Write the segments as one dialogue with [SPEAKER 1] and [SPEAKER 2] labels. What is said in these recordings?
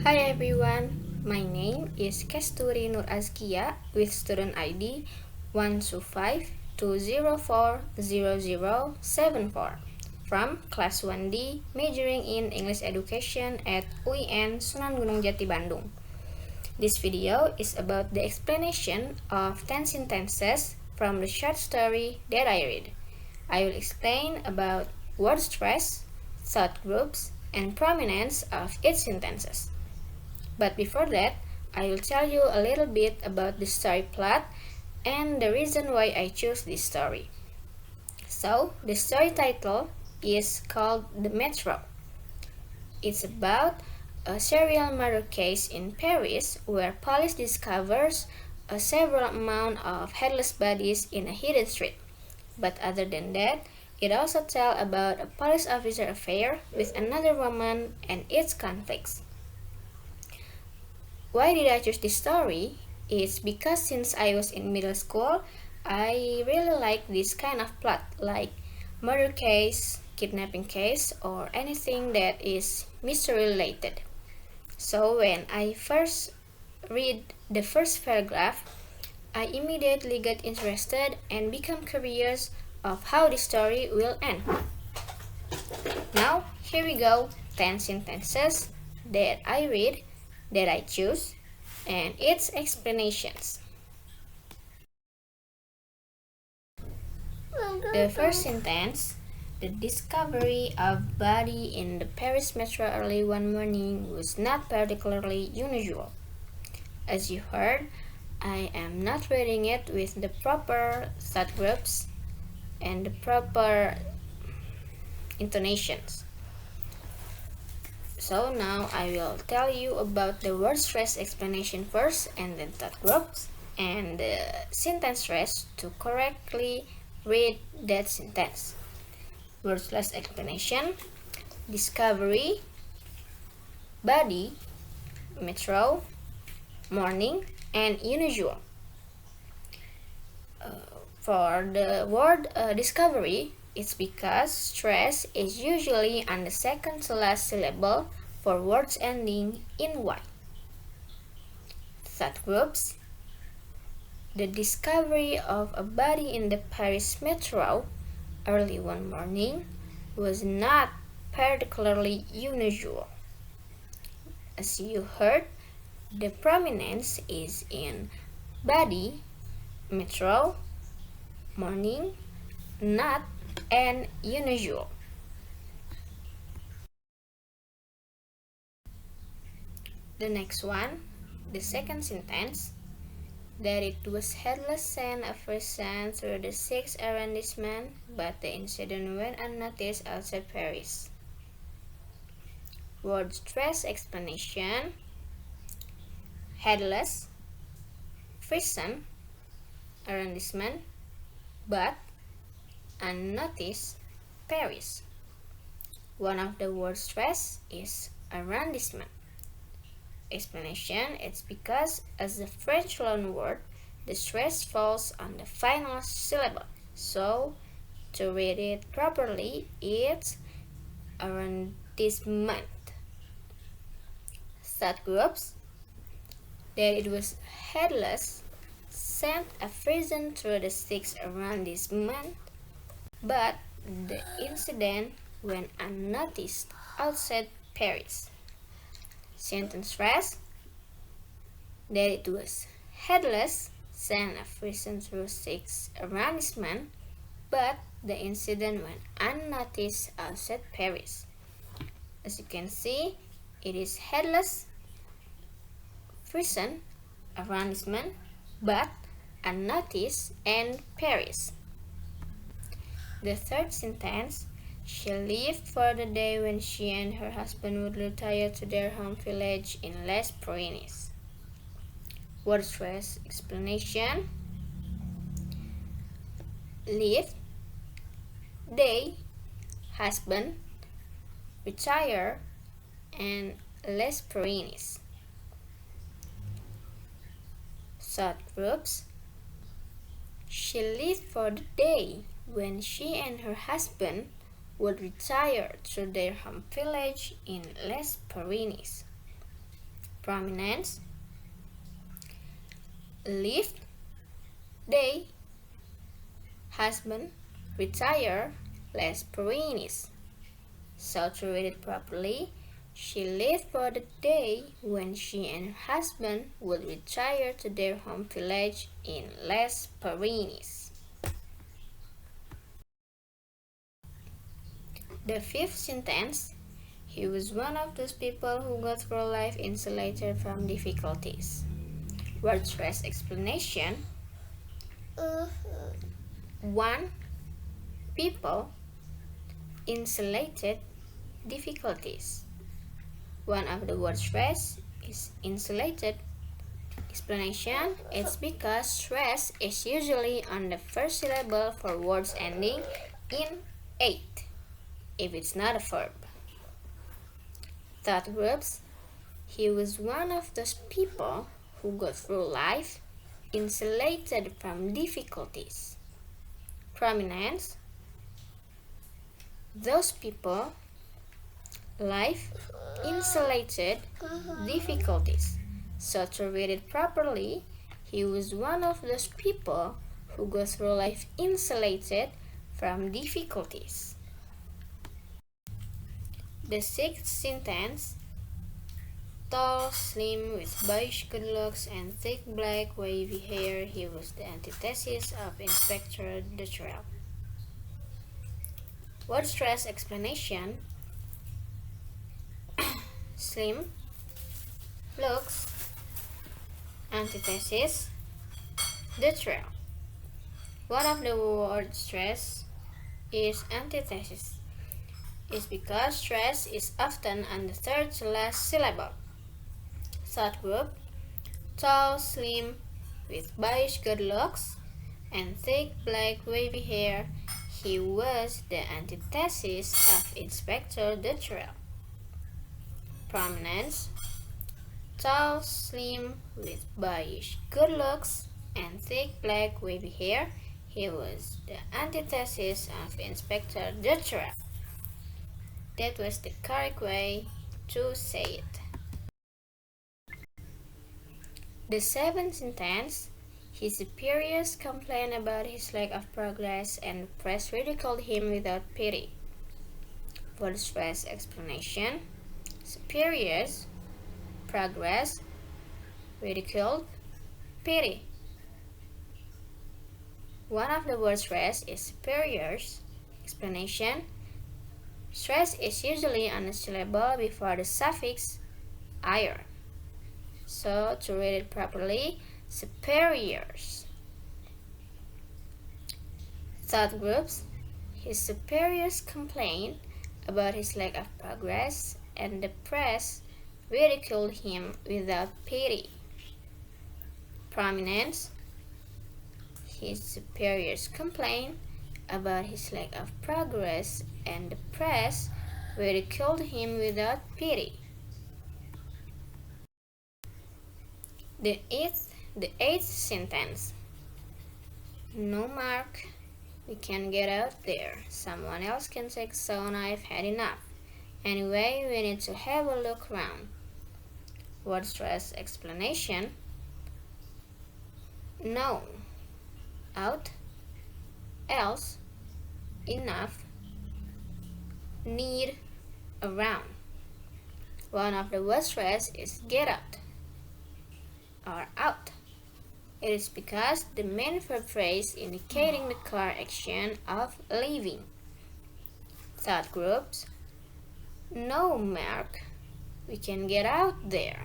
[SPEAKER 1] Hi everyone, my name is Kesturi Nur Azkia with student ID 12520400074 from class 1D majoring in English Education at UIN Sunan Gunung Jati Bandung. This video is about the explanation of 10 sentences from the short story that I read. I will explain about word stress, thought groups, and prominence of each sentences. But before that, I will tell you a little bit about the story plot and the reason why I chose this story. So, the story title is called The Metro. It's about a serial murder case in Paris where police discovers a several amount of headless bodies in a hidden street. But other than that, it also tells about a police officer affair with another woman and its conflicts. Why did I choose this story? It's because since I was in middle school, I really like this kind of plot, like murder case, kidnapping case, or anything that is mystery related. So when I first read the first paragraph, I immediately got interested and become curious of how the story will end. Now, here we go, 10 sentences that I read, that I choose, and its explanations. The first sentence, the discovery of body in the Paris metro early one morning was not particularly unusual. As you heard, I am not reading it with the proper thought groups and the proper intonations. So now I will tell you about the word stress explanation first and then thought groups and the sentence stress to correctly read that sentence. Word stress explanation, discovery, body, metro, morning, and unusual. For the word discovery, it's because stress is usually on the second to last syllable for words ending in Y. Thought groups, the discovery of a body in the Paris metro early one morning was not particularly unusual. As you heard, the prominence is in body, metro, morning, not, and unusual. The next one, the second sentence, that it was headless sent a person through the 6th arrondissement, but the incident went unnoticed outside Paris. Word stress explanation, headless, prison, arrondissement, but unnoticed, Paris. One of the word stress is arrondissement. Explanation, it's because as a French loan word, the stress falls on the final syllable. So, to read it properly, it's arrondissement. Thought groups, that it was headless, sent a person through the 6th arrondissement, but the incident went unnoticed outside Paris. Sentence stress, that it was headless, sent a person through 6th arrondissement, but the incident went unnoticed outside Paris. As you can see, it is headless, prison, arrondissement, but unnoticed, and Paris. The third sentence, she left for the day when she and her husband would retire to their home village in Les Pyrénées. Word stress explanation, leave, day, husband, retire, and Les Pyrénées. Thought groups, she left for the day when she and her husband would retire to their home village in Les Pyrénées. Prominence. Live, day. Husband, retire, less perennial. So to read it properly, she left for the day when she and her husband would retire to their home village in Les Pyrenees. The fifth sentence, he was one of those people who got through life insulated from difficulties. Word stress explanation. 1. People, insulated, difficulties. One of the word stress is insulated. Explanation, it's because stress is usually on the first syllable for words ending in ate, if it's not a verb. Thought groups, he was one of those people who got through life insulated from difficulties. Prominence, those people, life, insulated, difficulties. So to read it properly, he was one of those people who go through life insulated from difficulties. The sixth sentence, tall, slim, with boyish good looks and thick black wavy hair, he was the antithesis of Inspector Dutrell. Word stress explanation. Slim, looks, antithesis, Dutrell. One of the word stress is antithesis. It's because stress is often on the third to last syllable. Thought group, tall, slim, with boyish good looks and thick black wavy hair, he was the antithesis of Inspector Dutrell. Prominence, tall, slim, with boyish good looks and thick black wavy hair, he was the antithesis of Inspector Dutrell. That was the correct way to say it. The seventh sentence, his superiors complained about his lack of progress and the press ridiculed him without pity. Word stress explanation. Superiors, progress, ridiculed, pity. One of the word stress is superiors. Explanation. Stress is usually on a syllable before the suffix "-ir". So to read it properly, superiors. Thought groups, his superiors complained about his lack of progress and the press ridiculed him without pity. Prominence, his superiors complained about his lack of progress and the press ridiculed him without pity. The eighth sentence, no Mark, we can get out there. Someone else can take sauna, I've had enough. Anyway, we need to have a look around. Word stress explanation. No, out, else, enough, need, around. One of the word stress is get out or out. It is because the main verb phrase indicating the car action of leaving. Thought groups, no Mark, we can get out there.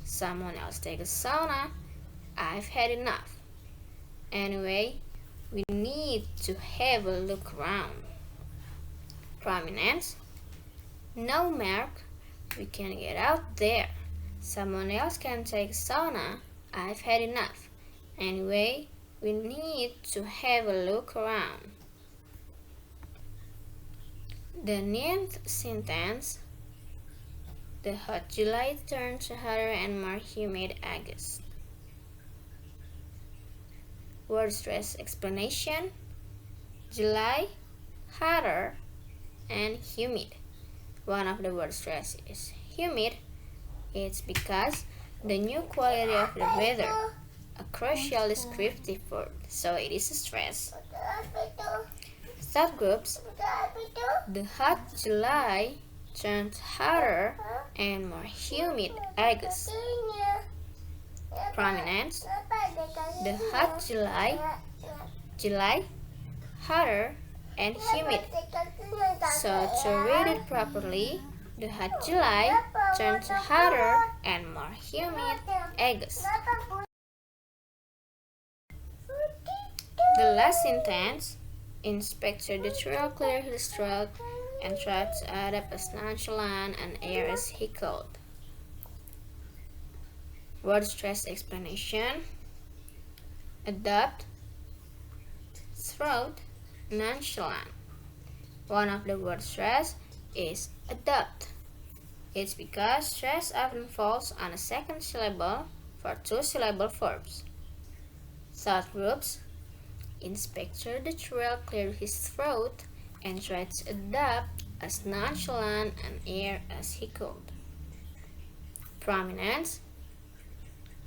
[SPEAKER 1] Someone else take a sauna, I've had enough. Anyway, we need to have a look around. Prominence, no Mark, we can get out there. Someone else can take sauna, I've had enough. Anyway, we need to have a look around. The ninth sentence, the hot July turned to hotter and more humid August. Word stress explanation. July, hotter, and humid. One of the word stress is humid. It's because the new quality of the weather, a crucial descriptive word, so it is a stress. Subgroups: the hot July turned hotter and more humid August. Prominence: the hot July, hotter and humid. So to read it properly, the hot July turns hotter and more humid August. The last sentence: Inspector the trail cleared his throat and tried to adapt as nonchalant an air as he could. Word stress explanation: adopt, throat, nonchalant. One of the word stress is adopt. It's because stress often falls on a second syllable for two-syllable verbs. Thought groups: Inspector the trail cleared his throat and tried to adopt as nonchalant an air as he could. Prominence: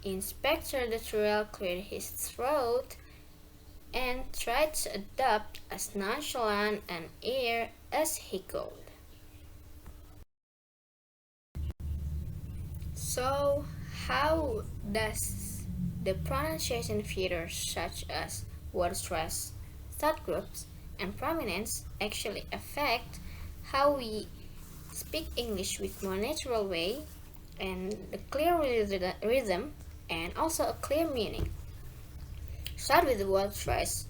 [SPEAKER 1] Inspector the trail cleared his throat and tried to adopt as nonchalant an air as he could. So, how does the pronunciation features such as word stress, thought groups, and prominence actually affect how we speak English with more natural way and the clear rhythm and also a clear meaning? Start with the word stress.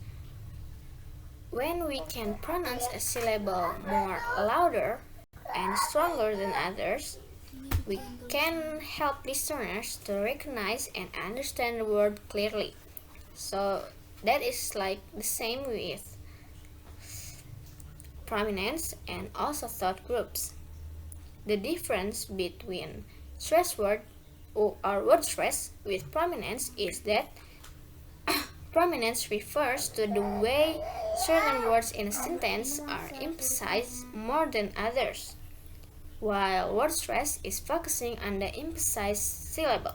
[SPEAKER 1] When we can pronounce a syllable more louder and stronger than others, we can help listeners to recognize and understand the word clearly. So that is like the same with prominence and also thought groups. The difference between stress word or word stress with prominence is that prominence refers to the way certain words in a sentence are emphasized more than others, while word stress is focusing on the emphasized syllable.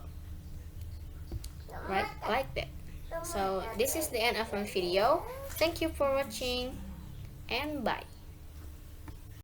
[SPEAKER 1] Right, like that. So this is the end of my video. Thank you for watching and bye.